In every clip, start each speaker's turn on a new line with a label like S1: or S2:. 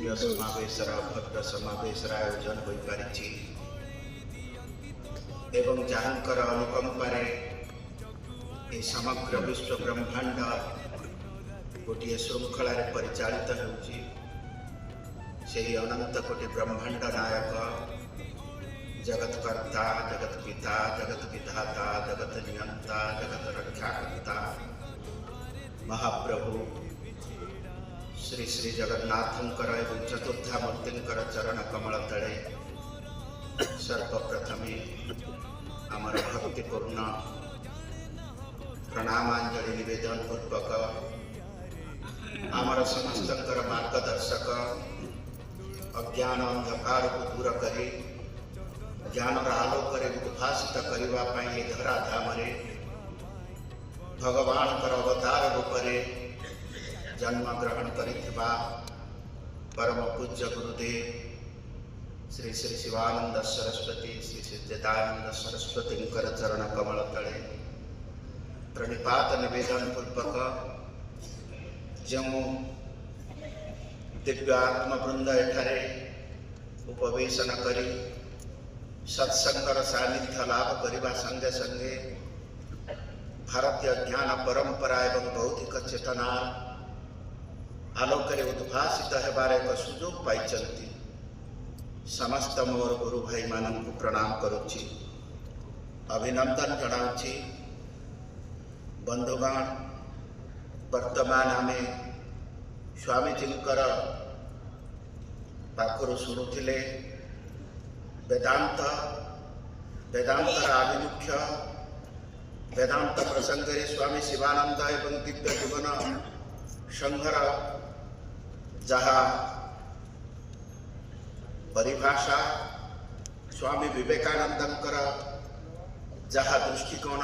S1: दिव्य समावेशर भव्य समावेशर आयोजन हो पारिछि एवं जहाँकर अनुकंपारे ये समग्र विश्व ब्रह्मांड गोटे श्रृंखल परिचालित होउछि। सेही अनंत कोटि ब्रह्मांड नायक जगत्कर्ता जगत पिता जगत विधाता जगत नियंता जगत रक्षाकर्ता महाप्रभु श्री श्री जगन्नाथंकर एवं चतुर्था मूर्तिंकर चरण कमल तले सर्वप्रथमे आमर भक्तिपूर्ण प्रणामांजलि निवेदन पूर्वक आमर समस्तंकर मार्गदर्शक अज्ञान अंधकार को दूर करी ज्ञान आलोक उद्भासित करने धराधाम भगवान अवतार रूप जन्म ग्रहण करिथिबा परम पूज्य गुरुदेव श्री श्री शिवानंद सरस्वती श्री सिद्धानंद सरस्वती चरण कमल तले प्रणिपात निवेदन पूर्वक जो दिव्य आत्मवृंद एठारे उपवेशन करी सत्संगर सानिध्य लाभ करने संगे संगे भारतीय ज्ञान परंपरा एवं बौद्धिक चेतना आलोक उद्भासित होबार एक सुजोग पाई समस्त मोर गुरु भाई मान प्रणाम करुच्ची अभिनंदन जनाऊँची। बंधुगण वर्तमान आम स्वामीजींकर पाखर शुणुले वेदांत वेदांतर आभिमुख्य वेदांत प्रसंग स्वामी शिवानंद एवं दिव्य जीवन संघर जहा परिभाषा स्वामी विवेकानंदंकर जहा दृष्टिकोण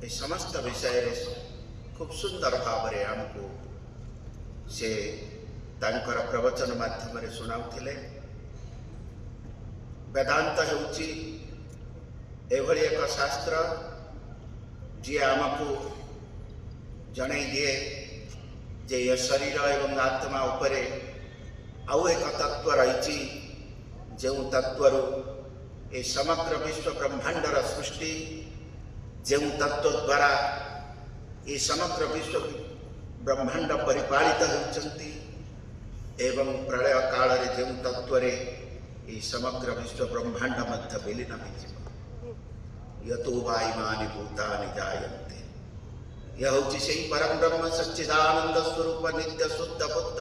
S1: ये समस्त विषय खूब सुंदर भाव में आमको से तांकर प्रवचन माध्यम शुणाउथिले। वेदांत हेउची एभली एक शास्त्र जी आमको जणई दिए जे ये शरीर एवं आत्मा उपरे आउ एक तत्व रही जो तत्वर ये समग्र विश्व ब्रह्मांडर सृष्टि जो तत्व द्वारा ये समग्र विश्व ब्रह्मांड परिपालित होती एवं प्रलय काल जो तत्व ये समग्र विश्व ब्रह्मांड मध्य विलीन हो यतो वा इमानि भूतानि जायन्ते यह हूँ से परम ब्रह्म सच्चिदानंद स्वरूप नित्य शुद्ध बुद्ध